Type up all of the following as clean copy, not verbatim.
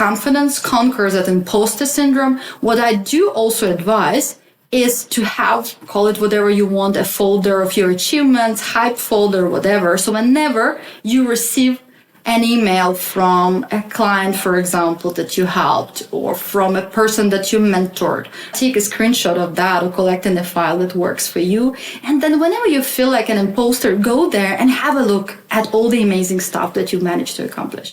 confidence conquers that imposter syndrome, what I do also advise is to have, call it whatever you want, a folder of your achievements, hype folder, whatever. So whenever you receive an email from a client, for example, that you helped, or from a person that you mentored, take a screenshot of that or collect in a file that works for you. And then whenever you feel like an imposter, go there and have a look at all the amazing stuff that you've managed to accomplish.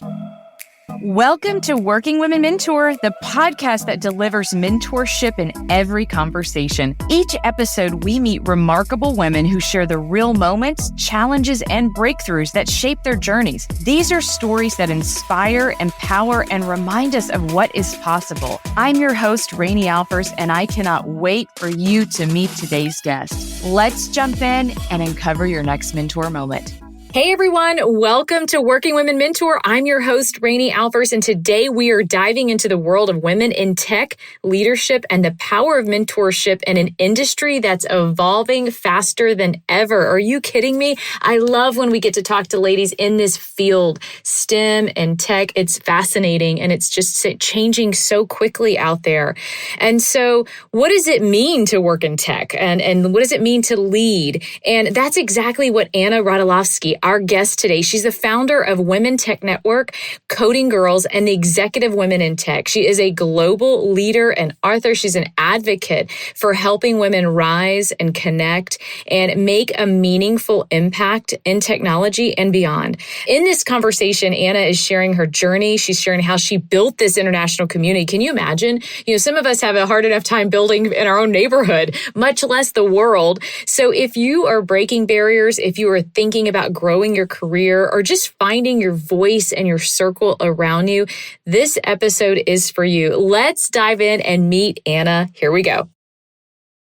Welcome to Working Women Mentor, the podcast that delivers mentorship in every conversation. Each episode, we meet remarkable women who share the real moments, challenges, and breakthroughs that shape their journeys. These are stories that inspire, empower, and remind us of what is possible. I'm your host, Rainey Alpers, and I cannot wait for you to meet today's guest. Let's jump in and uncover your next mentor moment. Hey everyone, welcome to Working Women Mentor. I'm your host, Rainey Alpers, and today we are diving into the world of women in tech, leadership, and the power of mentorship in an industry that's evolving faster than ever. Are you kidding me? I love when we get to talk to ladies in this field, STEM and tech. It's fascinating and it's just changing so quickly out there. And so what does it mean to work in tech? And what does it mean to lead? And that's exactly what Anna Radulovski, our guest today. She's the founder of WomenTech Network, Coding Girls, and the Executive Women in Tech. She is a global leader and author. She's an advocate for helping women rise and connect and make a meaningful impact in technology and beyond. In this conversation, Anna is sharing her journey. She's sharing how she built this international community. Can you imagine? Some of us have a hard enough time building in our own neighborhood, much less the world. So if you are breaking barriers, if you are thinking about growing your career, or just finding your voice and your circle around you, this episode is for you. Let's dive in and meet Anna. Here we go.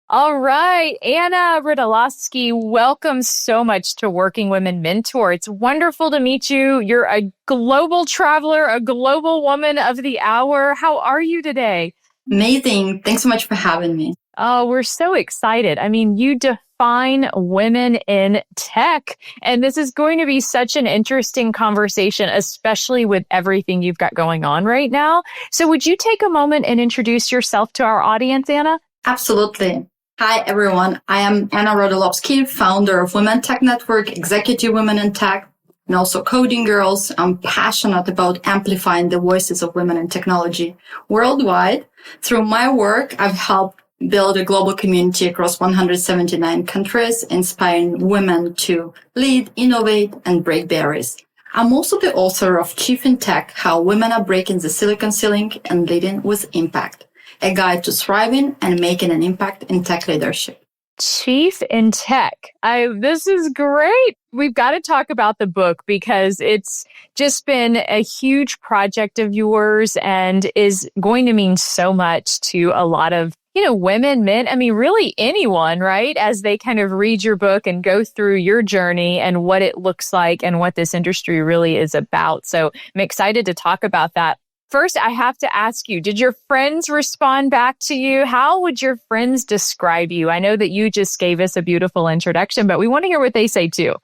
All right, Anna Radulovski, welcome so much to Working Women Mentor. It's wonderful to meet you. You're a global traveler, a global woman of the hour. How are you today? Amazing. Thanks so much for having me. Oh, we're so excited. I mean, you define women in tech, and this is going to be such an interesting conversation, especially with everything you've got going on right now. So would you take a moment and introduce yourself to our audience, Anna? Absolutely. Hi, everyone. I am Anna Radulovski, founder of WomenTech Network, Executive Women in Tech, and also Coding Girls. I'm passionate about amplifying the voices of women in technology worldwide. Through my work, I've helped build a global community across 179 countries, inspiring women to lead, innovate, and break barriers. I'm also the author of Chief in Tech, How Women Are Breaking the Silicon Ceiling and Leading with Impact, a guide to thriving and making an impact in tech leadership. Chief in Tech. This is great. We've got to talk about the book because it's just been a huge project of yours and is going to mean so much to a lot of women, men, really anyone, right? As they kind of read your book and go through your journey and what it looks like and what this industry really is about. So I'm excited to talk about that. First, I have to ask you, did your friends respond back to you? How would your friends describe you? I know that you just gave us a beautiful introduction, but we want to hear what they say too.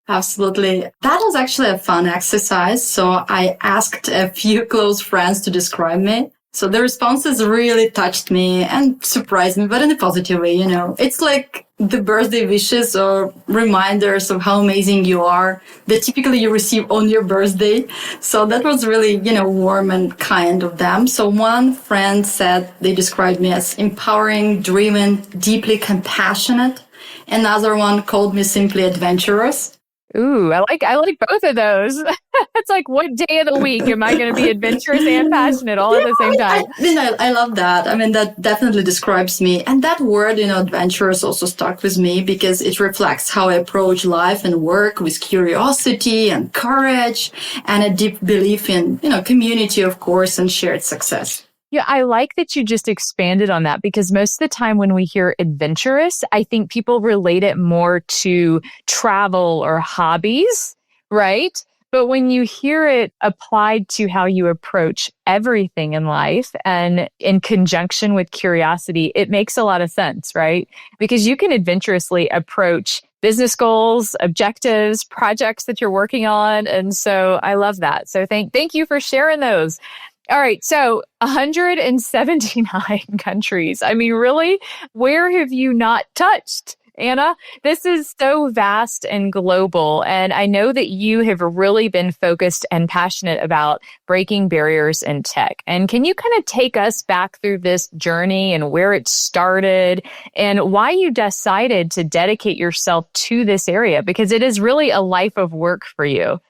Absolutely. That was actually a fun exercise. So I asked a few close friends to describe me. So the responses really touched me and surprised me, but in a positive way, It's like the birthday wishes or reminders of how amazing you are that typically you receive on your birthday. So that was really, warm and kind of them. So one friend said they described me as empowering, driven, deeply compassionate. Another one called me simply adventurous. Ooh, I like both of those. It's like, what day of the week am I going to be adventurous and passionate all at the same time? I love that. That definitely describes me. And that word, adventurous also stuck with me because it reflects how I approach life and work with curiosity and courage and a deep belief in, community, of course, and shared success. Yeah, I like that you just expanded on that because most of the time when we hear adventurous, I think people relate it more to travel or hobbies, right? But when you hear it applied to how you approach everything in life and in conjunction with curiosity, it makes a lot of sense, right? Because you can adventurously approach business goals, objectives, projects that you're working on. And so I love that. So thank you for sharing those. All right. So 179 countries. I mean, really, where have you not touched, Anna? This is so vast and global. And I know that you have really been focused and passionate about breaking barriers in tech. And can you kind of take us back through this journey and where it started and why you decided to dedicate yourself to this area? Because it is really a life of work for you.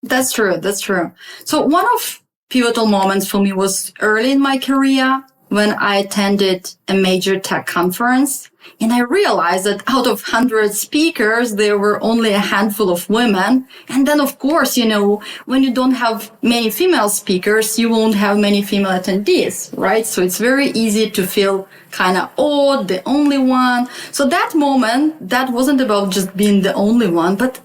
That's true. That's true. So one of pivotal moments for me was early in my career when I attended a major tech conference. And I realized that out of 100 speakers, there were only a handful of women. And then, of course, when you don't have many female speakers, you won't have many female attendees, right? So it's very easy to feel kind of odd, the only one. So that moment, that wasn't about just being the only one, but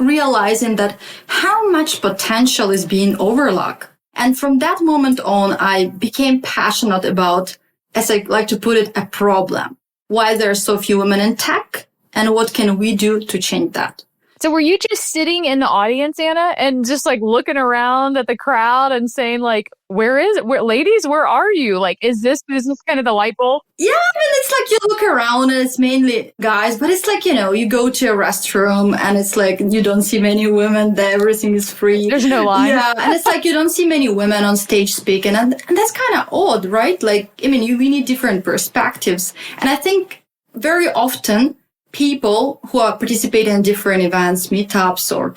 realizing that how much potential is being overlooked. And from that moment on, I became passionate about, as I like to put it, a problem. Why there are so few women in tech and what can we do to change that? So were you just sitting in the audience, Anna, and just looking around at the crowd and saying ladies, where are you? Is this kind of the light bulb? Yeah, I mean, it's you look around and it's mainly guys, but it's you go to a restroom and it's you don't see many women there. Everything is free. There's no line. Yeah. And it's you don't see many women on stage speaking. And that's kind of odd, right? we need different perspectives. And I think very often people who are participating in different events, meetups, or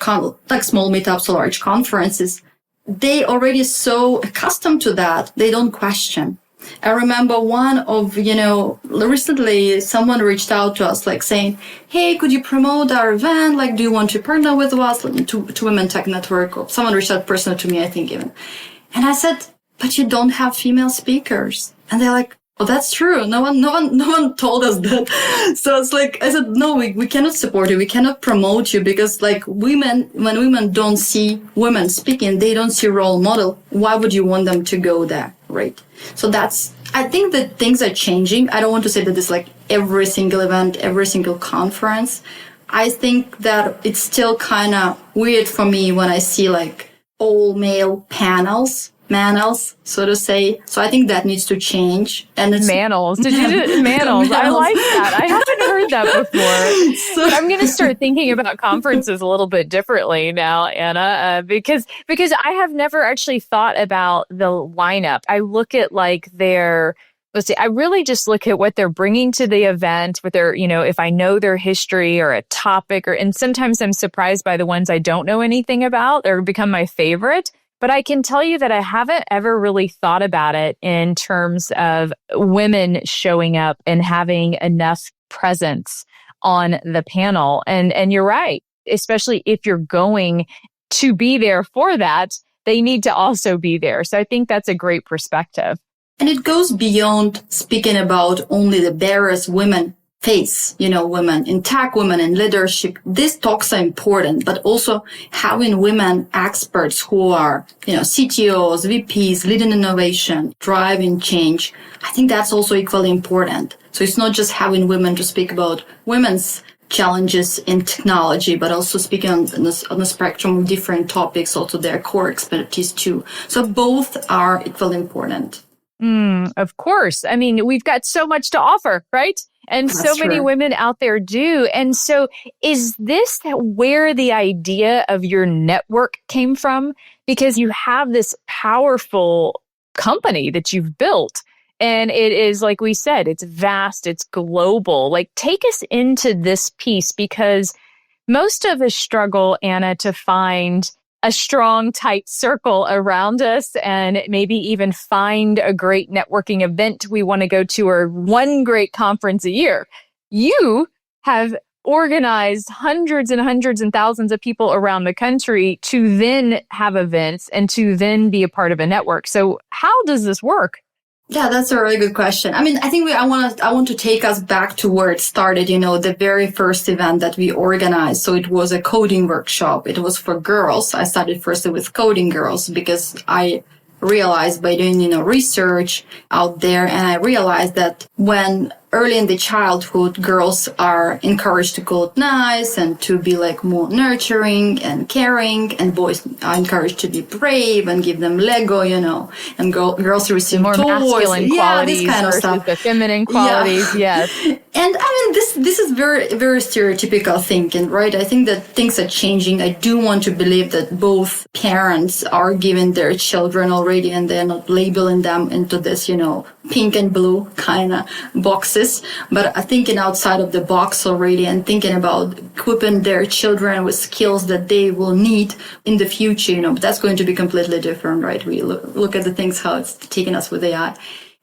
small meetups or large conferences, they already so accustomed to that, they don't question. I remember one of, recently someone reached out to us saying, hey, could you promote our event? Do you want to partner with us to WomenTech Network? Or someone reached out personally to me, I think even. And I said, but you don't have female speakers. And they're like, oh, that's true. No one told us that. So it's I said, no, we cannot support you. We cannot promote you because when women don't see women speaking, they don't see role model. Why would you want them to go there? Right. So I think that things are changing. I don't want to say that it's every single event, every single conference. I think that it's still kind of weird for me when I see all male panels, so to say. So I think that needs to change. And it's Manels. Did you do Manels? I like that. I haven't heard that before. But I'm going to start thinking about conferences a little bit differently now, Anna, because I have never actually thought about the lineup. I look at I really just look at what they're bringing to the event, with their, if I know their history or a topic, and sometimes I'm surprised by the ones I don't know anything about or become my favorite. But I can tell you that I haven't ever really thought about it in terms of women showing up and having enough presence on the panel. And you're right, especially if you're going to be there for that, they need to also be there. So I think that's a great perspective. And it goes beyond speaking about only the barriers women face, women in tech, women in leadership. These talks are important, but also having women experts who are, CTOs, VPs, leading innovation, driving change. I think that's also equally important. So it's not just having women to speak about women's challenges in technology, but also speaking on the spectrum of different topics, also their core expertise too. So both are equally important. Of course. I mean, we've got so much to offer, right? And That's so many true. women out there do. And so is this where the idea of your network came from? Because you have this powerful company that you've built. And it is, like we said, it's vast, it's global. Take us into this piece, because most of us struggle, Anna, to find a strong, tight circle around us and maybe even find a great networking event we want to go to, or one great conference a year. You have organized hundreds and hundreds and thousands of people around the country to then have events and to then be a part of a network. So how does this work? Yeah, that's a really good question. I mean, I think I want to take us back to where it started, the very first event that we organized. So it was a coding workshop. It was for girls. I started first with coding girls because I realized by doing, research out there, and I realized that when early in the childhood, girls are encouraged to code nice and to be like more nurturing and caring, and boys are encouraged to be brave and give them Lego, and girls receive more toys. masculine qualities this kind of versus stuff. the feminine qualities. Yes. And I mean, this is very, very stereotypical thinking, right? I think that things are changing. I do want to believe that both parents are giving their children already and they're not labeling them into this, pink and blue kind of boxes, but thinking outside of the box already and thinking about equipping their children with skills that they will need in the future, but that's going to be completely different, right? We look at the things, how it's taking us with AI.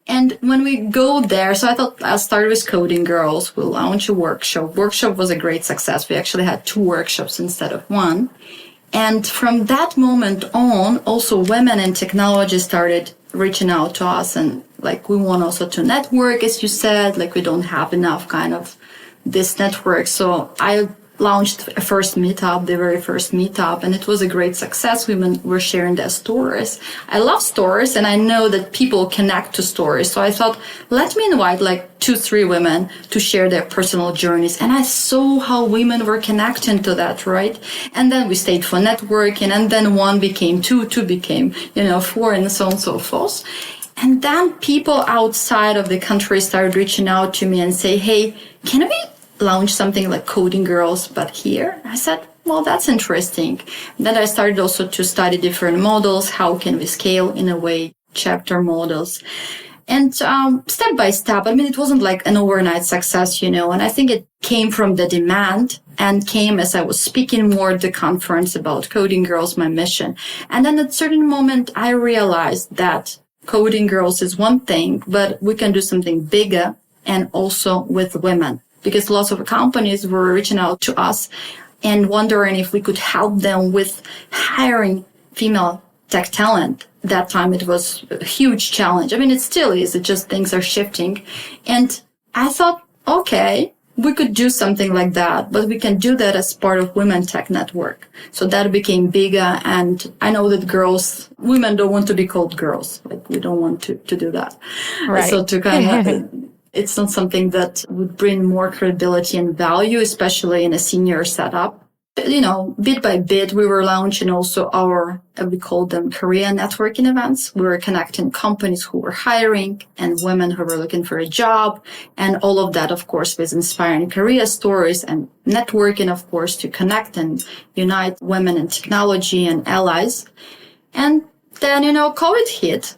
And when we go there, so I thought I'll start with Coding Girls. We'll launch a workshop. Workshop was a great success. We actually had 2 workshops instead of 1. And from that moment on, also women in technology started reaching out to us, and like we want also to network, as you said, like we don't have enough kind of this network. So I launched a first meetup, the very first meetup, and it was a great success. Women were sharing their stories. I love stories, and I know that people connect to stories. So I thought, let me invite like 2-3 women to share their personal journeys. And I saw how women were connecting to that, right? And then we stayed for networking, and then 1 became 2, 2 became, 4, and so on and so forth. And then people outside of the country started reaching out to me and say, hey, can we launch something like Coding Girls, but here? I said, well, that's interesting. Then I started also to study different models. How can we scale in a way, chapter models? And step by step, I mean, it wasn't like an overnight success, and I think it came from the demand and came as I was speaking more at the conference about Coding Girls, my mission. And then at a certain moment, I realized that Coding Girls is one thing, but we can do something bigger and also with women. Because lots of companies were reaching out to us and wondering if we could help them with hiring female tech talent. That time it was a huge challenge. I mean, it still is. It just things are shifting. And I thought, okay, we could do something like that, but we can do that as part of WomenTech Network. So that became bigger. And I know that women don't want to be called girls. Like we don't want to do that. Right. So to kind of... It's not something that would bring more credibility and value, especially in a senior setup. Bit by bit, we were launching also we call them career networking events. We were connecting companies who were hiring and women who were looking for a job. And all of that, of course, with inspiring career stories and networking, of course, to connect and unite women in technology and allies. And then, COVID hit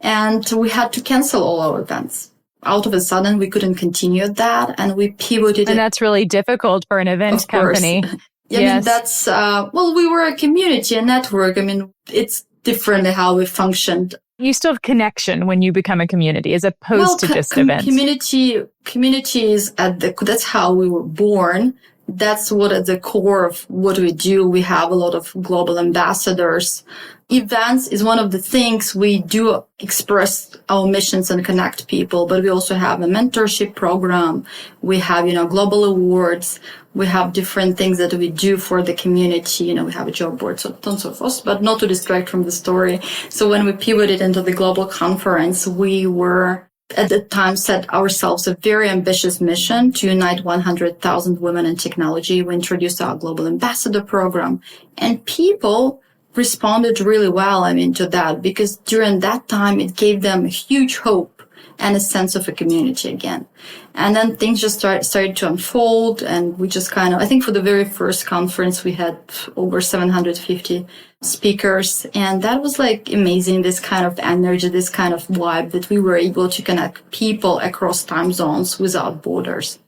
and we had to cancel all our events. Out of a sudden, we couldn't continue that, and we pivoted. And that's really difficult for an event company. I mean, that's, we were a community, a network. I mean, it's differently how we functioned. You still have connection when you become a community as opposed to just events. Community is that's how we were born. That's what at the core of what we do. We have a lot of global ambassadors. Events is one of the things we do express our missions and connect people, but we also have a mentorship program. We have, global awards. We have different things that we do for the community. We have a job board, so on and so forth, but not to distract from the story. So when we pivoted into the global conference, we were at the time set ourselves a very ambitious mission to unite 100,000 women in technology. We introduced our global ambassador program, and people responded really well, to that, because during that time, it gave them a huge hope and a sense of a community again. And then things just started to unfold, and we just I think for the very first conference, we had over 750 speakers, and that was like amazing, this kind of energy, this kind of vibe that we were able to connect people across time zones without borders.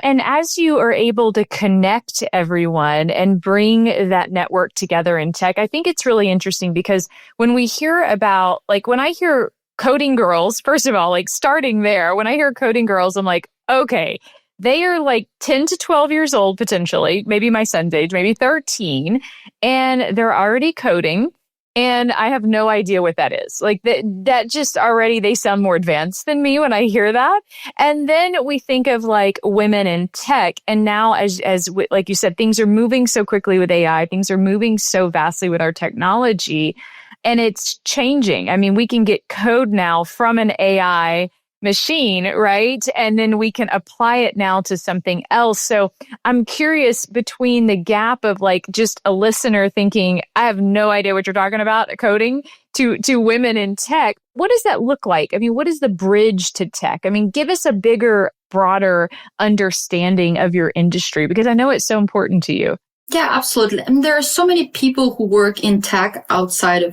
And as you are able to connect everyone and bring that network together in tech, I think it's really interesting because when we hear about, when I hear Coding Girls, first of all, starting there, when I hear Coding Girls, I'm like, okay, they are 10 to 12 years old, potentially, maybe my son's age, maybe 13, and they're already coding. And I have no idea what that is. That just already, they sound more advanced than me when I hear that. And then we think of women in tech. And now as like you said, things are moving so quickly with AI. Things are moving so vastly with our technology. And it's changing. I mean, we can get code now from an AI machine, right? And then we can apply it now to something else. So I'm curious between the gap of like just a listener thinking, I have no idea what you're talking about, coding, to women in tech. What does that look like? I mean, what is the bridge to tech? I mean, give us a bigger, broader understanding of your industry, because I know it's so important to you. Yeah, absolutely. And there are so many people who work in tech outside of,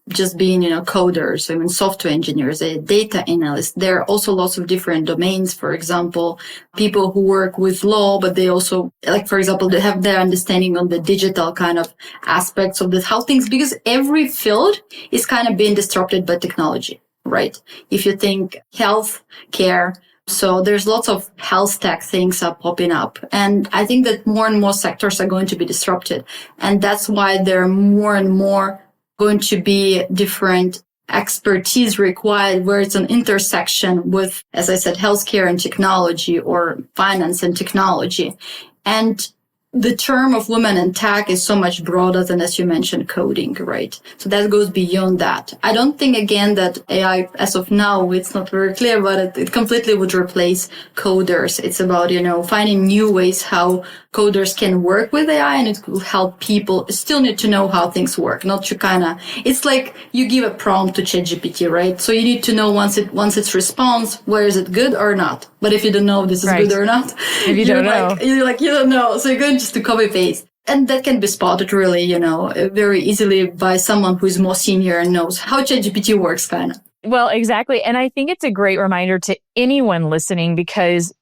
just being, coders, software engineers, data analysts. There are also lots of different domains. For example, people who work with law, but they also, like, for example, they have their understanding on the digital kind of aspects of this, how things, because every field is kind of being disrupted by technology, right? If you think health care, so there's lots of health tech things are popping up. And I think that more and more sectors are going to be disrupted. And that's why there are more and more going to be different expertise required where it's an intersection with, as I said, healthcare and technology or finance and technology. And the term of women in tech is so much broader than, as you mentioned, coding, right? So that goes beyond that. I don't think, again, that AI, as of now, it's not very clear, but it completely would replace coders. It's about, finding new ways how coders can work with AI, and it will help people still need to know how things work, not to it's like you give a prompt to ChatGPT, right? So you need to know once it responds, where is it good or not? But if you don't know if this is good or not, if you don't know, you don't know. So you're going just to copy paste. And that can be spotted really, very easily by someone who's more senior and knows how ChatGPT works kind of. Well, exactly. And I think it's a great reminder to anyone listening, because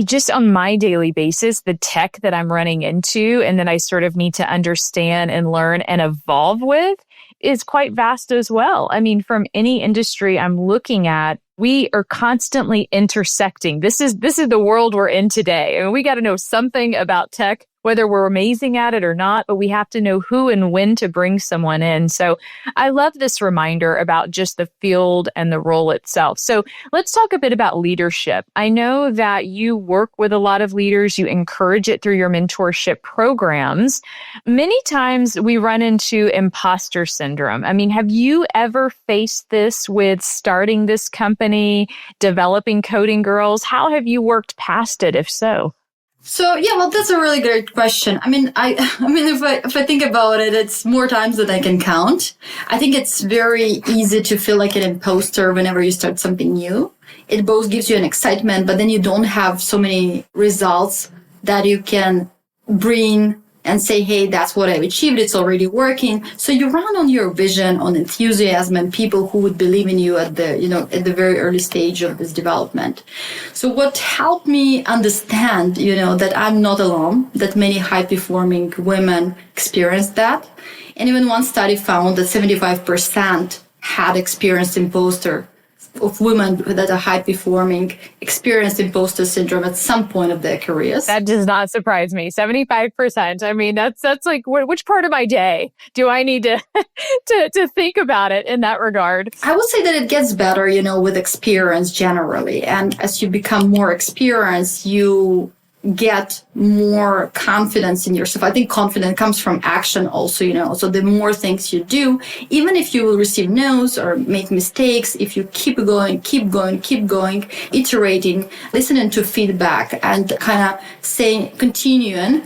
just on my daily basis, the tech that I'm running into and that I sort of need to understand and learn and evolve with is quite vast as well. From any industry I'm looking at, we are constantly intersecting. This is the world we're in today. We got to know something about tech, whether we're amazing at it or not, but we have to know who and when to bring someone in. So I love this reminder about just the field and the role itself. So let's talk a bit about leadership. I know that you work with a lot of leaders. You encourage it through your mentorship programs. Many times we run into imposter syndrome. Have you ever faced this with starting this company, developing Coding Girls? How have you worked past it, if so? So, yeah, well, that's a really great question. If I think about it, it's more times than I can count. I think it's very easy to feel like an imposter whenever you start something new. It both gives you an excitement, but then you don't have so many results that you can bring and say, hey, that's what I've achieved. It's already working. So you run on your vision, on enthusiasm, and people who would believe in you at the very early stage of this development. So what helped me understand, that I'm not alone, that many high-performing women experienced that. And even one study found that 75% had experienced imposter of women that are high-performing experienced imposter syndrome at some point of their careers. That does not surprise me. 75%. That's like, which part of my day do I need to to think about it in that regard? I would say that it gets better, with experience generally. And as you become more experienced, you get more confidence in yourself. I think confidence comes from action also, so the more things you do, even if you will receive no's or make mistakes, if you keep going, iterating, listening to feedback and kind of continuing,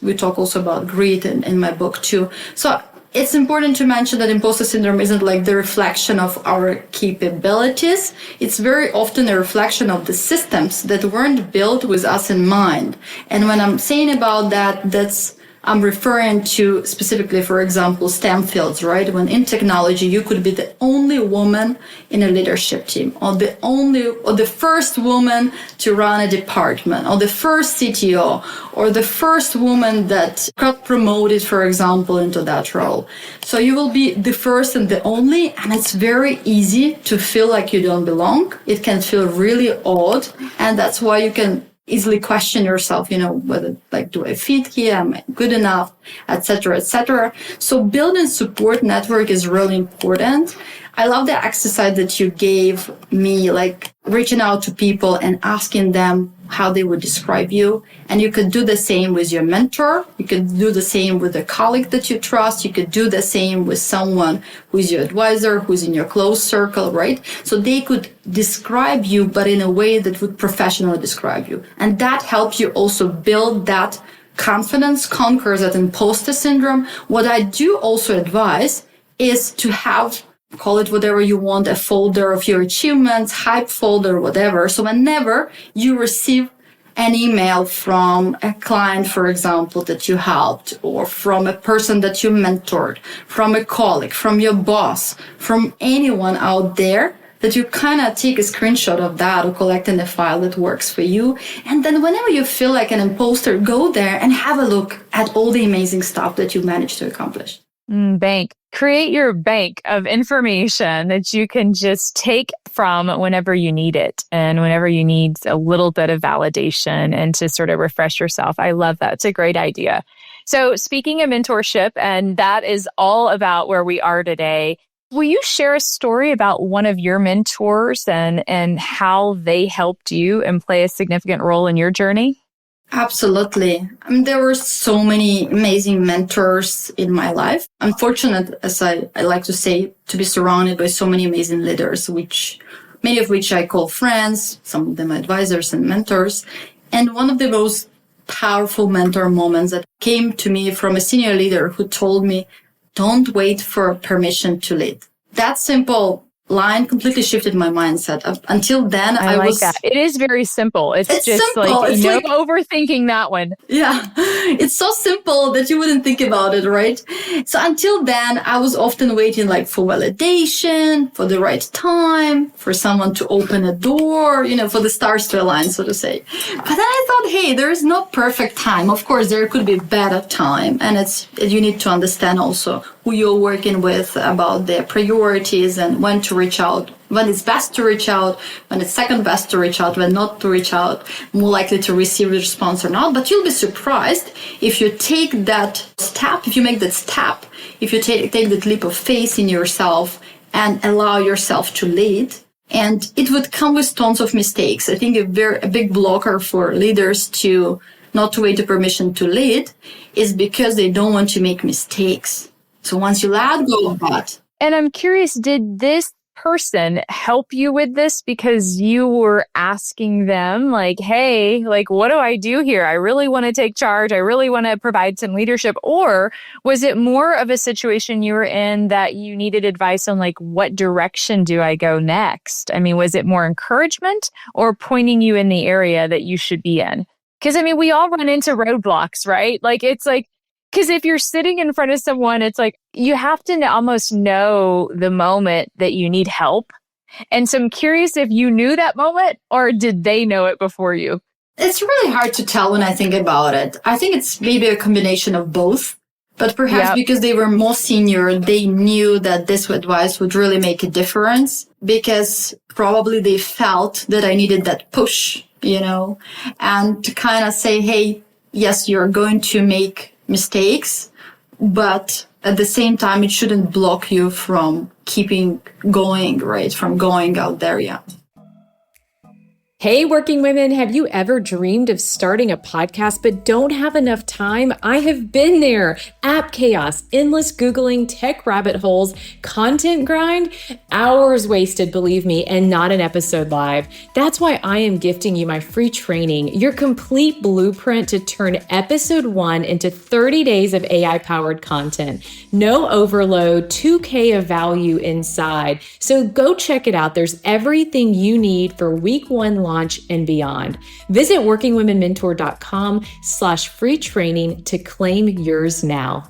we talk also about grit in my book too. So it's important to mention that imposter syndrome isn't like the reflection of our capabilities. It's very often a reflection of the systems that weren't built with us in mind. And when I'm saying about that, I'm referring to specifically, for example, STEM fields, right? When in technology, you could be the only woman in a leadership team, or the first woman to run a department, or the first CTO, or the first woman that got promoted, for example, into that role. So you will be the first and the only, and it's very easy to feel like you don't belong. It can feel really odd, and that's why you can easily question yourself, whether do I fit here? Am I good enough? Et cetera, et cetera. So building support network is really important. I love the exercise that you gave me, like reaching out to people and asking them how they would describe you. And you could do the same with your mentor. You could do the same with a colleague that you trust. You could do the same with someone who's your advisor, who's in your close circle, right? So they could describe you, but in a way that would professionally describe you. And that helps you also build that confidence, conquers that imposter syndrome. What I do also advise is to have, call it whatever you want, a folder of your achievements, hype folder, whatever. So whenever you receive an email from a client, for example, that you helped, or from a person that you mentored, from a colleague, from your boss, from anyone out there, that you kind of take a screenshot of that or collect in a file that works for you. And then whenever you feel like an imposter, go there and have a look at all the amazing stuff that you managed to accomplish. Bank. Create your bank of information that you can just take from whenever you need it and whenever you need a little bit of validation and to sort of refresh yourself. I love that. It's a great idea. So speaking of mentorship, and that is all about where we are today, will you share a story about one of your mentors and how they helped you and play a significant role in your journey? Absolutely. I mean, there were so many amazing mentors in my life. I'm fortunate, as I like to say, to be surrounded by so many amazing leaders, many of which I call friends, some of them advisors and mentors. And one of the most powerful mentor moments that came to me from a senior leader who told me, don't wait for permission to lead. That simple line completely shifted my mindset. Until then, I like was... that. It is very simple. It's just simple. like, overthinking that one. Yeah, it's so simple that you wouldn't think about it, right? So until then, I was often waiting like for validation, for the right time, for someone to open a door, for the stars to align, so to say. But then I thought, hey, there is no perfect time. Of course, there could be better time. And you need to understand also who you're working with, about their priorities and when to reach out, when it's best to reach out, when it's second best to reach out, when not to reach out, more likely to receive a response or not. But you'll be surprised if you take that step, if you make that step, if you take that leap of faith in yourself and allow yourself to lead. And it would come with tons of mistakes. I think a big blocker for leaders to not to wait for permission to lead is because they don't want to make mistakes. So once you let go of that. And I'm curious, did this person help you with this because you were asking them like, hey, like, what do I do here? I really want to take charge. I really want to provide some leadership. Or was it more of a situation you were in that you needed advice on like, what direction do I go next? I mean, was it more encouragement or pointing you in the area that you should be in? Because I mean, we all run into roadblocks, right? Like, it's like, because if you're sitting in front of someone, it's like you have to almost know the moment that you need help. And so I'm curious if you knew that moment or did they know it before you? It's really hard to tell when I think about it. I think it's maybe a combination of both. But perhaps because they were more senior, they knew that this advice would really make a difference because probably they felt that I needed that push, and to kind of say, hey, yes, you're going to make mistakes, but at the same time, it shouldn't block you from keeping going, right? From going out there. Yeah. Hey, working women, have you ever dreamed of starting a podcast but don't have enough time? I have been there. App chaos, endless Googling, tech rabbit holes, content grind, hours wasted, believe me, and not an episode live. That's why I am gifting you my free training, your complete blueprint to turn episode 1 into 30 days of AI-powered content. No overload, 2K of value inside. So go check it out. There's everything you need for week 1 launch and beyond. Visit workingwomenmentor.com/free training to claim yours now.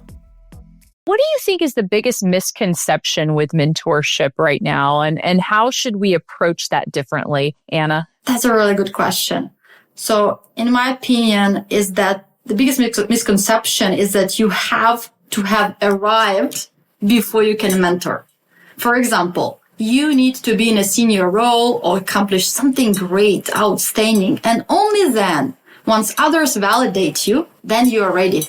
What do you think is the biggest misconception with mentorship right now? And how should we approach that differently, Anna? That's a really good question. So in my opinion, is that the biggest misconception is that you have to have arrived before you can mentor. For example, you need to be in a senior role or accomplish something great, outstanding. And only then, once others validate you, then you are ready.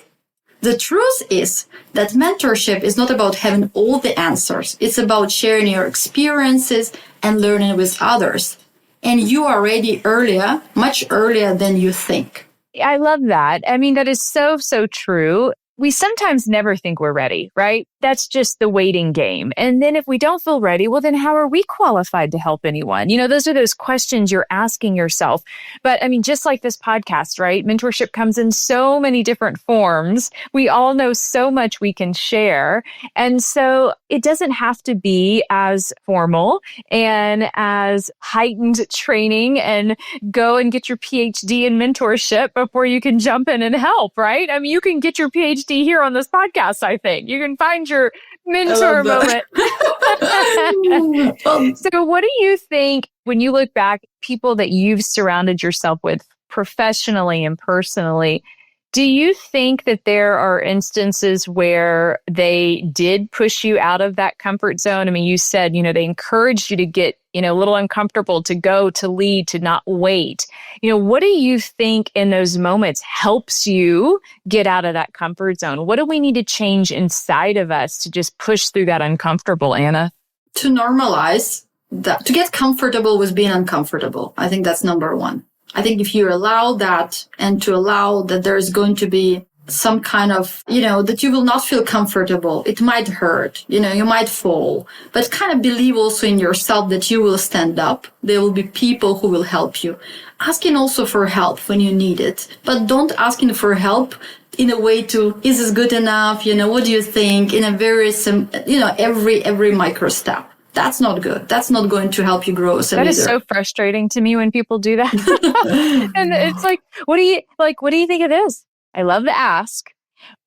The truth is that mentorship is not about having all the answers. It's about sharing your experiences and learning with others. And you are ready earlier, much earlier than you think. I love that. I mean, that is so, so true. We sometimes never think we're ready, right? That's just the waiting game. And then if we don't feel ready, well, then how are we qualified to help anyone? You know, those are those questions you're asking yourself. But I mean, just like this podcast, right? Mentorship comes in so many different forms. We all know so much we can share. And so it doesn't have to be as formal and as heightened training and go and get your PhD in mentorship before you can jump in and help, right? I mean, you can get your PhD here on this podcast, I think. You can find your mentor moment. So what do you think when you look back, people that you've surrounded yourself with professionally and personally, do you think that there are instances where they did push you out of that comfort zone? I mean, you said, you know, they encouraged you to get, you know, a little uncomfortable, to go, to lead, to not wait. You know, what do you think in those moments helps you get out of that comfort zone? What do we need to change inside of us to just push through that uncomfortable, Anna? To normalize that, to get comfortable with being uncomfortable. I think that's number one. I think if you allow that and to allow that there's going to be some kind of, you know, that you will not feel comfortable. It might hurt, you know, you might fall, but kind of believe also in yourself that you will stand up. There will be people who will help you. Asking also for help when you need it, but don't asking for help in a way to, is this good enough? You know, what do you think? In a very, every micro step. That's not good. That's not going to help you grow as a leader. That is so frustrating to me when people do that. And it's like, what do you think it is? I love the ask,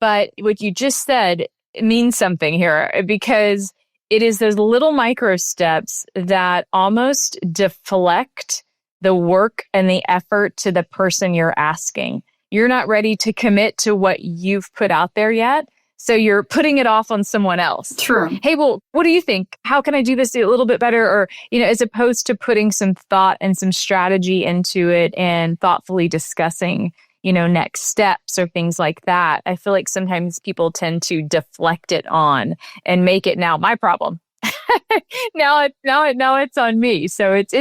but what you just said means something here, because it is those little micro steps that almost deflect the work and the effort to the person you're asking. You're not ready to commit to what you've put out there yet. So you're putting it off on someone else. True. Hey, well, what do you think? How can I do this a little bit better? Or, you know, as opposed to putting some thought and some strategy into it and thoughtfully discussing, you know, next steps or things like that. I feel like sometimes people tend to deflect it on and make it now my problem. Now it's on me. So it's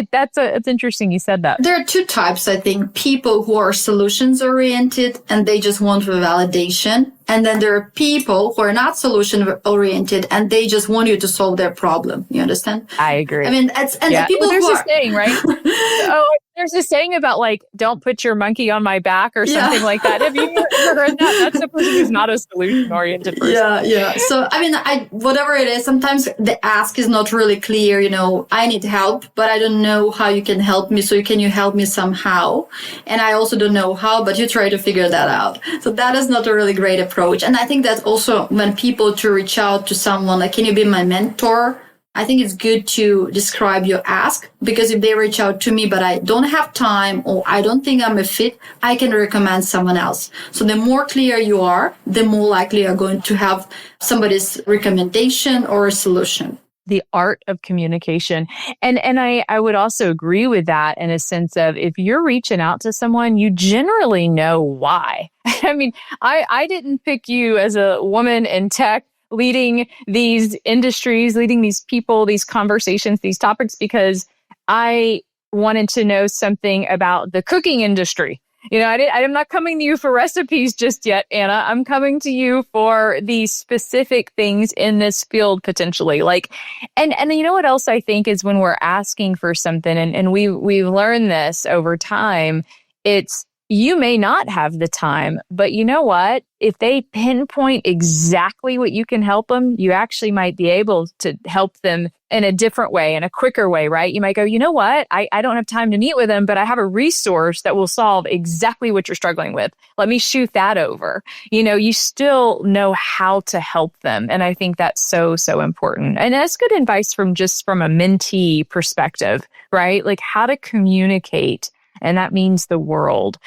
interesting you said that. There are two types, I think. People who are solutions oriented and they just want validation. And then there are people who are not solution oriented and they just want you to solve their problem. You understand? I agree. I mean, the people there's who a saying, right? There's a saying about like, don't put your monkey on my back or something like that. Have you ever heard that? That's a person who's not a solution oriented person. Yeah. So, I mean, whatever it is, sometimes the ask is not really clear. You know, I need help, but I don't know how you can help me. So can you help me somehow? And I also don't know how, but you try to figure that out. So that is not a really great approach. And I think that also when people to reach out to someone, like, can you be my mentor? I think it's good to describe your ask, because if they reach out to me, but I don't have time or I don't think I'm a fit, I can recommend someone else. So the more clear you are, the more likely you're going to have somebody's recommendation or a solution. The art of communication. And I would also agree with that in a sense of, if you're reaching out to someone, you generally know why. I mean, I didn't pick you as a woman in tech leading these industries, leading these people, these conversations, these topics, because I wanted to know something about the cooking industry. You know, I'm not coming to you for recipes just yet, Anna. I'm coming to you for these specific things in this field potentially. Like, and you know what else I think is, when we're asking for something, and we've learned this over time, it's, you may not have the time, but you know what? If they pinpoint exactly what you can help them, you actually might be able to help them in a different way, in a quicker way, right? You might go, you know what? I don't have time to meet with them, but I have a resource that will solve exactly what you're struggling with. Let me shoot that over. You know, you still know how to help them. And I think that's so, so important. And that's good advice from a mentee perspective, right? Like how to communicate. And that means the world.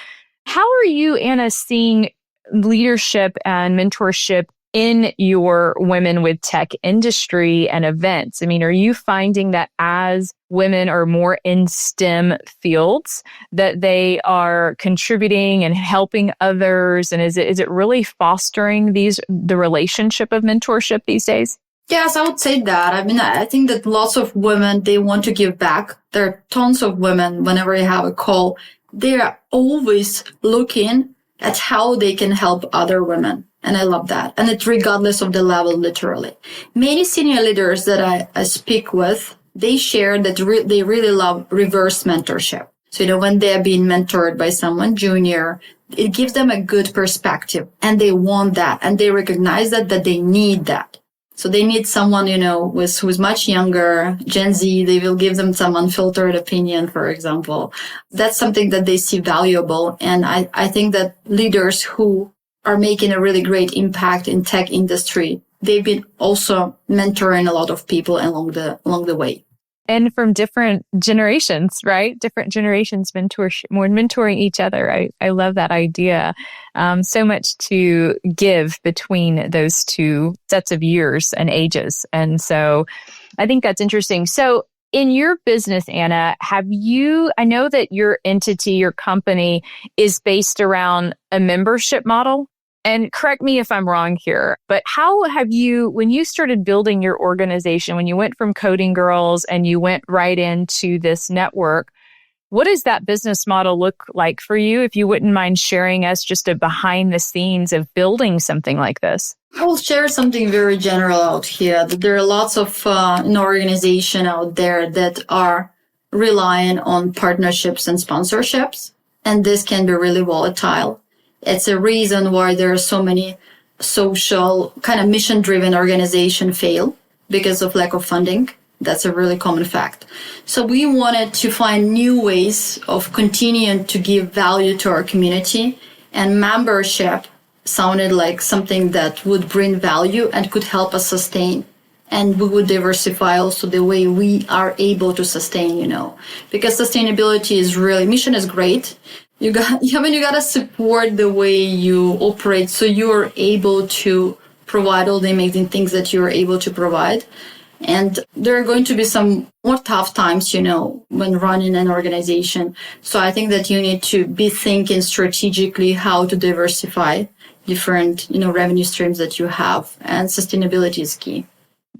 How are you, Anna, seeing leadership and mentorship in your Women with Tech industry and events? I mean, are you finding that as women are more in STEM fields, that they are contributing and helping others? And is it really fostering the relationship of mentorship these days? Yes, I would say that. I mean, I think that lots of women, they want to give back. There are tons of women, whenever I have a call, they are always looking at how they can help other women. And I love that. And it's regardless of the level, literally. Many senior leaders that I speak with, they share that they really love reverse mentorship. So, when they're being mentored by someone junior, it gives them a good perspective and they want that and they recognize that they need that. So they need someone, who's much younger, Gen Z. They will give them some unfiltered opinion, for example. That's something that they see valuable. And I think that leaders who are making a really great impact in tech industry, they've been also mentoring a lot of people along the way. And from different generations, right? Different generations mentoring each other. I love that idea. So much to give between those two sets of years and ages. And so I think that's interesting. So in your business, Anna, I know that your entity, your company is based around a membership model. And correct me if I'm wrong here, but how have you, when you started building your organization, when you went from Coding Girls and you went right into this network, what does that business model look like for you? If you wouldn't mind sharing us just a behind the scenes of building something like this. I will share something very general out here. That there are lots of organizations out there that are relying on partnerships and sponsorships, and this can be really volatile. It's a reason why there are so many social kind of mission-driven organizations fail because of lack of funding. That's a really common fact. So we wanted to find new ways of continuing to give value to our community, and membership sounded like something that would bring value and could help us sustain. And we would diversify also the way we are able to sustain, because sustainability is really, mission is great. You gotta support the way you operate so you're able to provide all the amazing things that you're able to provide. And there are going to be some more tough times, when running an organization. So I think that you need to be thinking strategically how to diversify different, revenue streams that you have. And sustainability is key.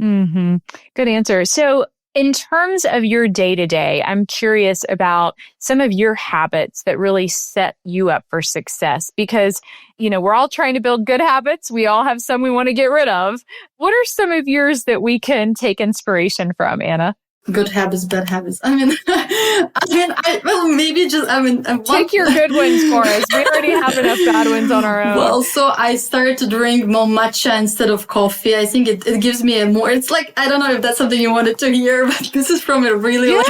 Mm-hmm. Good answer. So in terms of your day-to-day, I'm curious about some of your habits that really set you up for success because, we're all trying to build good habits. We all have some we want to get rid of. What are some of yours that we can take inspiration from, Anna? Good habits, bad habits. Take your good ones for us. We already have enough bad ones on our own. Well, so I started to drink more matcha instead of coffee. I think it gives me it's like, I don't know if that's something you wanted to hear, but this is from a really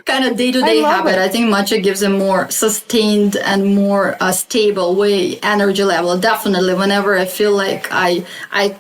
kind of day-to-day habit. I think matcha gives a more sustained and more stable energy level. Definitely whenever I feel like I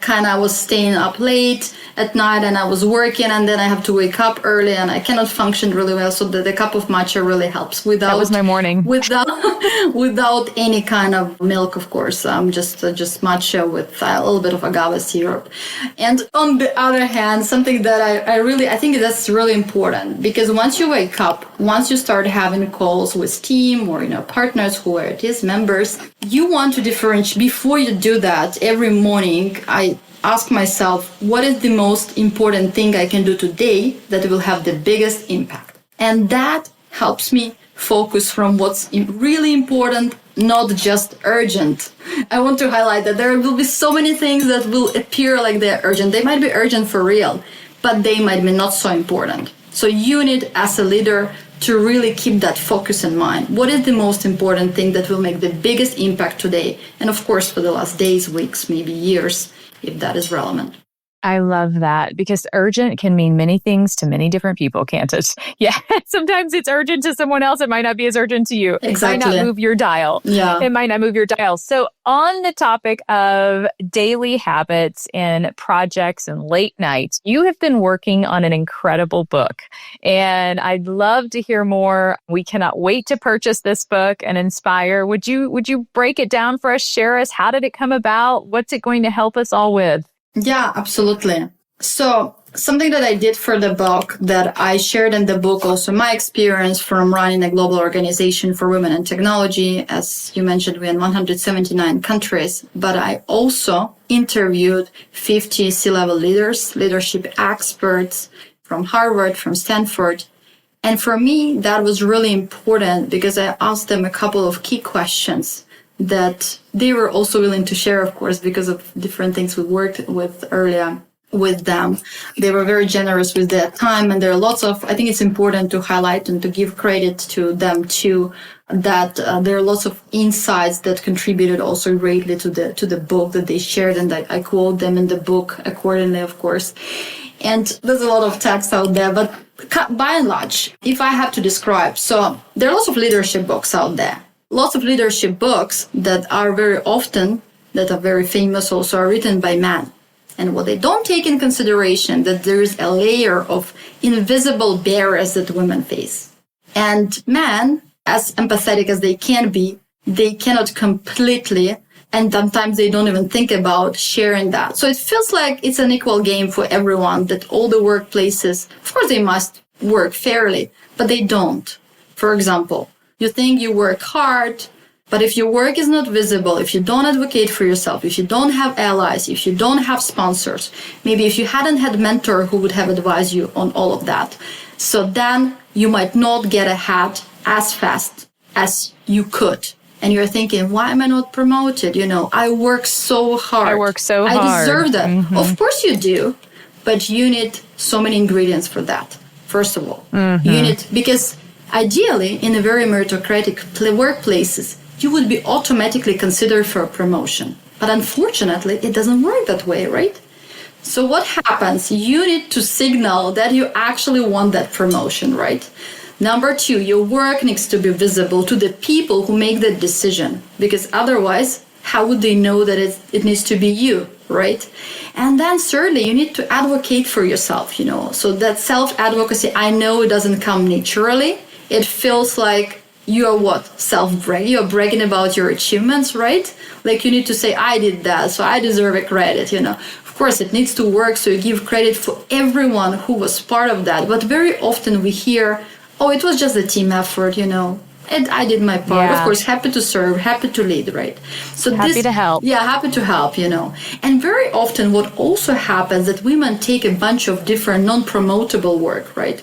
kind of was staying up late at night and I was working and then I have to wake up early and I cannot function really well. So the cup of matcha really helps. That was my morning. Without any kind of milk, of course. Just matcha with a little bit of agave syrup. And on the other hand, something that I think that's really important because once you wake up, once you start having calls with team or, partners who are members, you want to differentiate. Before you do that, every morning, I ask myself, what is the most important thing I can do today that will have the biggest impact? And that helps me focus from what's really important, not just urgent. I want to highlight that there will be so many things that will appear like they're urgent. They might be urgent for real, but they might be not so important. So you need, as a leader, to really keep that focus in mind. What is the most important thing that will make the biggest impact today? And of course, for the last days, weeks, maybe years, if that is relevant. I love that because urgent can mean many things to many different people, can't it? Yeah. Sometimes it's urgent to someone else. It might not be as urgent to you. Exactly. It might not move your dial. Yeah. It might not move your dial. So on the topic of daily habits and projects and late nights, you have been working on an incredible book and I'd love to hear more. We cannot wait to purchase this book and inspire. Would you break it down for us? Share us. How did it come about? What's it going to help us all with? Yeah, absolutely. So something that I did for the book that I shared in the book, also my experience from running a global organization for women in technology. As you mentioned, we're in 179 countries, but I also interviewed 50 C-level leaders, leadership experts from Harvard, from Stanford. And for me, that was really important because I asked them a couple of key questions that they were also willing to share, of course, because of different things we worked with earlier with them. They were very generous with their time. And there are lots of, I think it's important to highlight and to give credit to them too, that there are lots of insights that contributed also greatly to the book that they shared. And I quote them in the book accordingly, of course. And there's a lot of text out there, but by and large, if I have to describe, so there are lots of leadership books out there. Lots of leadership books that are very often, that are very famous also, are written by men. And what they don't take in consideration, that there is a layer of invisible barriers that women face. And men, as empathetic as they can be, they cannot completely, and sometimes they don't even think about sharing that. So it feels like it's an equal game for everyone, that all the workplaces, of course they must work fairly, but they don't. For example, you think you work hard, but if your work is not visible, if you don't advocate for yourself, if you don't have allies, if you don't have sponsors, maybe if you hadn't had a mentor who would have advised you on all of that, so then you might not get ahead as fast as you could. And you're thinking, why am I not promoted? I work so hard. I deserve that. Mm-hmm. Of course you do, but you need so many ingredients for that, first of all. Mm-hmm. You need, because ideally, in a very meritocratic workplaces, you would be automatically considered for a promotion. But unfortunately, it doesn't work that way, right? So what happens? You need to signal that you actually want that promotion, right? Number 2, your work needs to be visible to the people who make that decision, because otherwise, how would they know that it needs to be you, right? And then thirdly, you need to advocate for yourself, So that self-advocacy, I know it doesn't come naturally. It feels like you're self-bragging. You're bragging about your achievements, right? Like you need to say, I did that, so I deserve a credit, Of course, it needs to work, so you give credit for everyone who was part of that. But very often we hear, oh, it was just a team effort, And I did my part. Yeah. Of course, happy to serve, happy to lead, right? So happy to help. Yeah, happy to help, And very often what also happens that women take a bunch of different non-promotable work, right?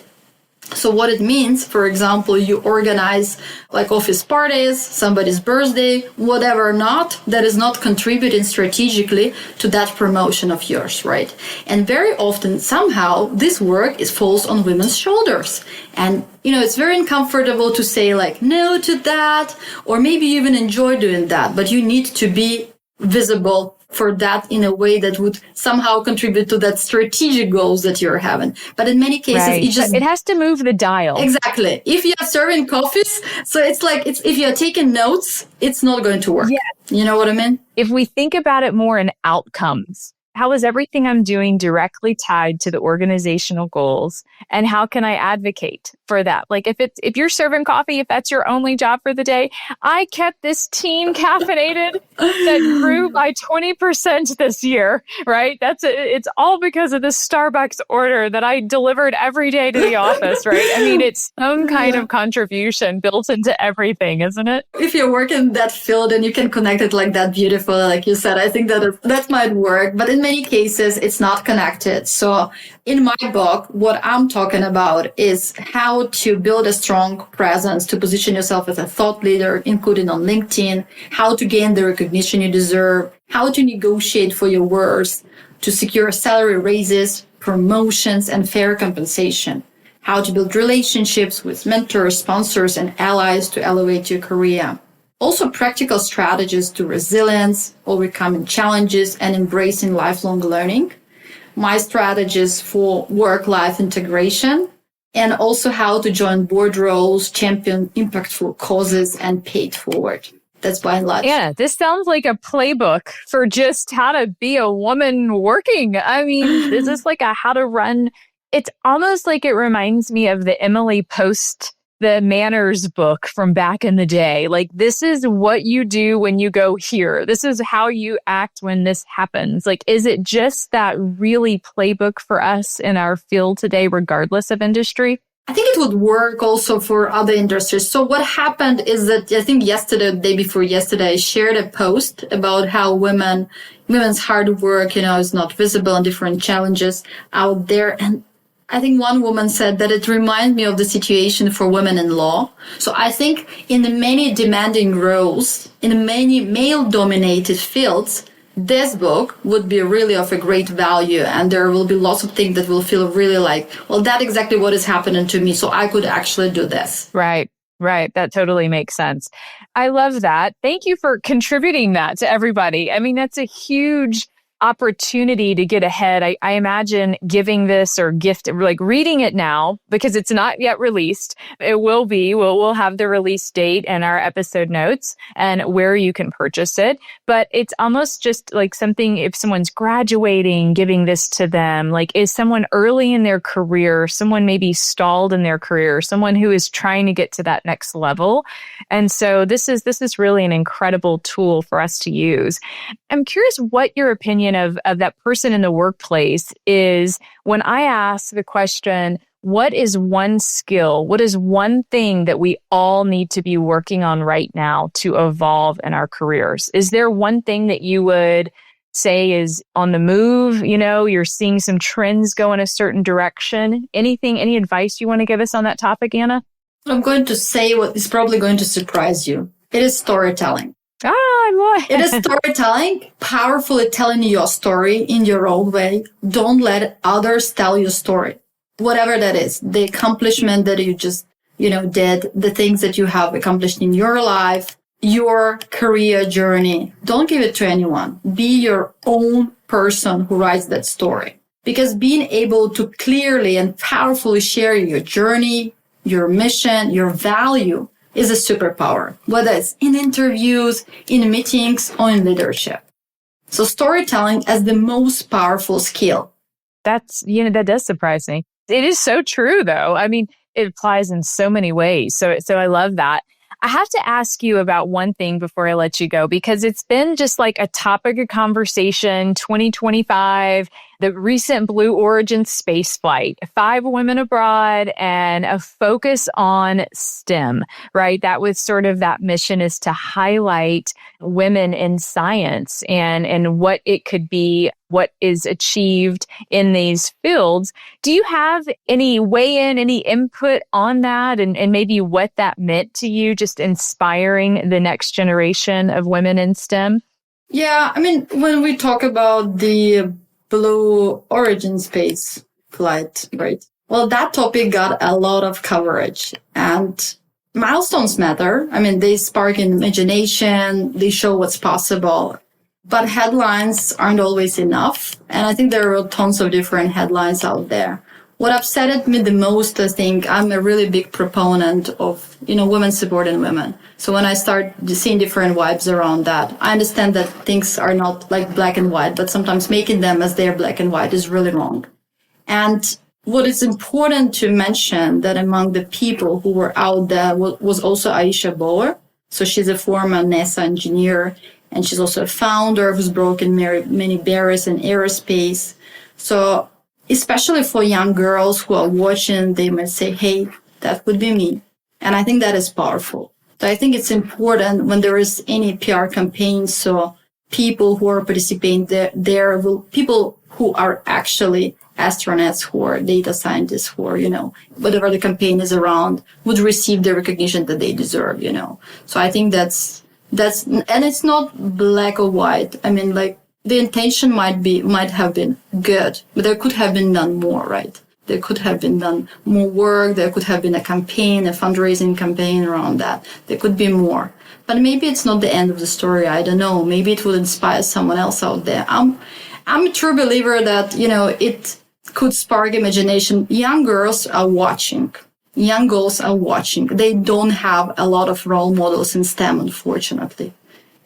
So what it means, for example, you organize like office parties, somebody's birthday, whatever not, that is not contributing strategically to that promotion of yours, right? And very often, somehow, this work falls on women's shoulders. And, it's very uncomfortable to say like no to that, or maybe you even enjoy doing that, but you need to be visible for that in a way that would somehow contribute to that strategic goals that you're having. But in many cases, right. It has to move the dial. Exactly. If you're serving coffees, so if you're taking notes, it's not going to work. Yeah. You know what I mean? If we think about it more in outcomes, how is everything I'm doing directly tied to the organizational goals? And how can I advocate for that? Like if you're serving coffee, if that's your only job for the day, I kept this team caffeinated that grew by 20% this year, right? It's all because of this Starbucks order that I delivered every day to the office, right? I mean, it's some kind of contribution built into everything, isn't it? If you work in that field and you can connect it like that beautiful, like you said, I think that might work. But in many cases, it's not connected. So in my book, what I'm talking about is how to build a strong presence, to position yourself as a thought leader, including on LinkedIn, how to gain the recognition you deserve, how to negotiate for your worth, to secure salary raises, promotions, and fair compensation, how to build relationships with mentors, sponsors, and allies to elevate your career. Also, practical strategies to resilience, overcoming challenges, and embracing lifelong learning. my strategies for work-life integration, and also how to join board roles, champion impactful causes, and pay it forward. That's by and large. Yeah, this sounds like a playbook for just how to be a woman working. I mean, this is like a how to run. It's almost like it reminds me of the Emily Post, the manners book from back in the day. Like, this is what you do when you go here. This is how you act when this happens. Like, is it just that really playbook for us in our field today, regardless of industry? I think it would work also for other industries. So what happened is that I think yesterday, the day before yesterday, I shared a post about how women's hard work, is not visible and different challenges out there. And I think one woman said that it reminds me of the situation for women in law. So I think in the many demanding roles, in many male-dominated fields, this book would be really of a great value, and there will be lots of things that will feel really like, well, that's exactly what is happening to me, so I could actually do this. Right. That totally makes sense. I love that. Thank you for contributing that to everybody. I mean, that's a huge opportunity to get ahead. I imagine giving this or like reading it now, because it's not yet released. It will be. We'll have the release date and our episode notes and where you can purchase it. But it's almost just like something, if someone's graduating, giving this to them, like, is someone early in their career, someone maybe stalled in their career, someone who is trying to get to that next level. And so this is really an incredible tool for us to use. I'm curious what your opinion of that person in the workplace is when I ask the question, what is one skill? What is one thing that we all need to be working on right now to evolve in our careers? Is there one thing that you would say is on the move? You're seeing some trends go in a certain direction. Any advice you want to give us on that topic, Anna? I'm going to say what is probably going to surprise you. It is storytelling. Boy. It is storytelling, powerfully telling your story in your own way. Don't let others tell your story. Whatever that is, the accomplishment that you just, did, the things that you have accomplished in your life, your career journey. Don't give it to anyone. Be your own person who writes that story. Because being able to clearly and powerfully share your journey, your mission, your value is a superpower, whether it's in interviews, in meetings, or in leadership. So storytelling as the most powerful skill. That does surprise me. It is so true, though. I mean, it applies in so many ways. So I love that. I have to ask you about one thing before I let you go, because it's been just like a topic of conversation, 2025, the recent Blue Origin space flight, 5 women abroad, and a focus on STEM, right? That was sort of that mission, is to highlight women in science and what it could be, what is achieved in these fields. Do you have any weigh-in, any input on that, and maybe what that meant to you, just inspiring the next generation of women in STEM? Yeah, I mean, when we talk about the Blue Origin space flight, right? Well, that topic got a lot of coverage, and milestones matter. I mean, they spark imagination, they show what's possible, but headlines aren't always enough. And I think there are tons of different headlines out there. What upset me the most, I think, I'm a really big proponent of, women supporting women. So when I start seeing different vibes around that, I understand that things are not like black and white, but sometimes making them as they're black and white is really wrong. And what is important to mention that among the people who were out there was also Aisha Bauer. So she's a former NASA engineer, and she's also a founder who's broken many barriers in aerospace. So especially for young girls who are watching, they might say, hey, that would be me. And I think that is powerful. So I think it's important when there is any PR campaign, so people who are participating there will people who are actually astronauts, who are data scientists, who are, whatever the campaign is around, would receive the recognition that they deserve, So I think that's, and it's not black or white. I mean, like, the intention might have been good, but there could have been done more, right? There could have been done more work. There could have been a campaign, a fundraising campaign around that. There could be more. But maybe it's not the end of the story. I don't know. Maybe it will inspire someone else out there. I'm a true believer that, it could spark imagination. Young girls are watching. Young girls are watching. They don't have a lot of role models in STEM, unfortunately.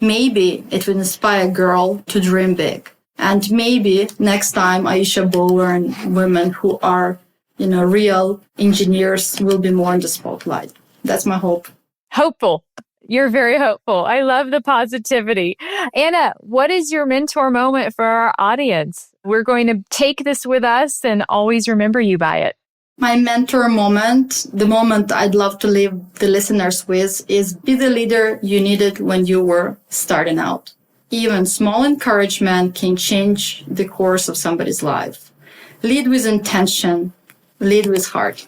Maybe it will inspire a girl to dream big. And maybe next time Aisha Bower and women who are, real engineers will be more in the spotlight. That's my hope. Hopeful. You're very hopeful. I love the positivity. Anna, what is your mentor moment for our audience? We're going to take this with us and always remember you by it. My mentor moment, the moment I'd love to leave the listeners with, is be the leader you needed when you were starting out. Even small encouragement can change the course of somebody's life. Lead with intention. Lead with heart.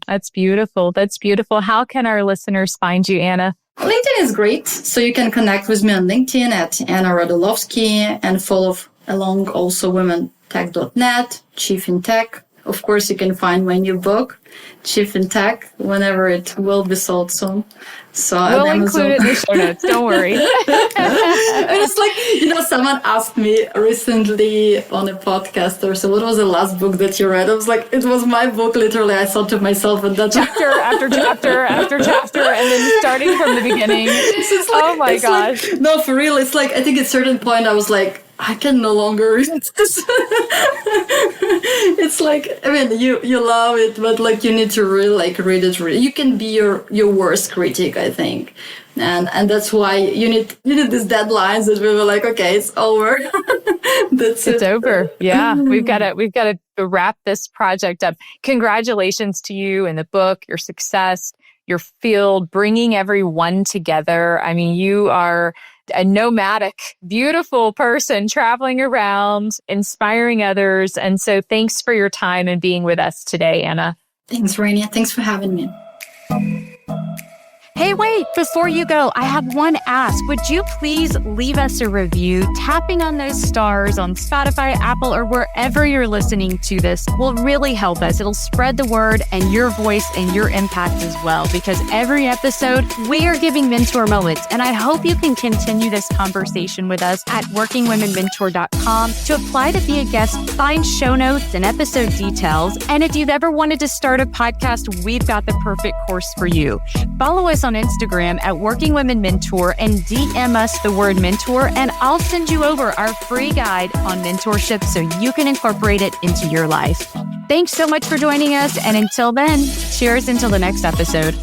That's beautiful. That's beautiful. How can our listeners find you, Anna? LinkedIn is great. So you can connect with me on LinkedIn at Anna Radulovski and follow along also WomenTech.net, Chief in Tech. Of course, you can find my new book, Chief in Tech, whenever it will be sold soon. So we'll include it in the show notes. Don't worry. It's like, someone asked me recently on a podcast or so, what was the last book that you read? I was like, it was my book. Literally, I thought to myself at that chapter after chapter after chapter, and then starting from the beginning. Oh my gosh. No, for real. It's like, I think at a certain point I was like, I can no longer read this. It's like, you love it, but you need to really read it. You can be your worst critic, I think. And that's why you need these deadlines that we were like, okay, it's over. It's over. Yeah. We've got to wrap this project up. Congratulations to you and the book, your success, your field, bringing everyone together. You are a nomadic, beautiful person traveling around, inspiring others. And so thanks for your time and being with us today, Anna. Thanks, Rania. Thanks for having me. Hey, wait, before you go, I have one ask. Would you please leave us a review? Tapping on those stars on Spotify, Apple, or wherever you're listening to this will really help us. It'll spread the word and your voice and your impact as well, because every episode we are giving mentor moments. And I hope you can continue this conversation with us at workingwomenmentor.com. To apply to be a guest, find show notes and episode details. And if you've ever wanted to start a podcast, we've got the perfect course for you. Follow us on Instagram at Working Women Mentor and DM us the word mentor, and I'll send you over our free guide on mentorship so you can incorporate it into your life. Thanks so much for joining us. And until then, cheers until the next episode.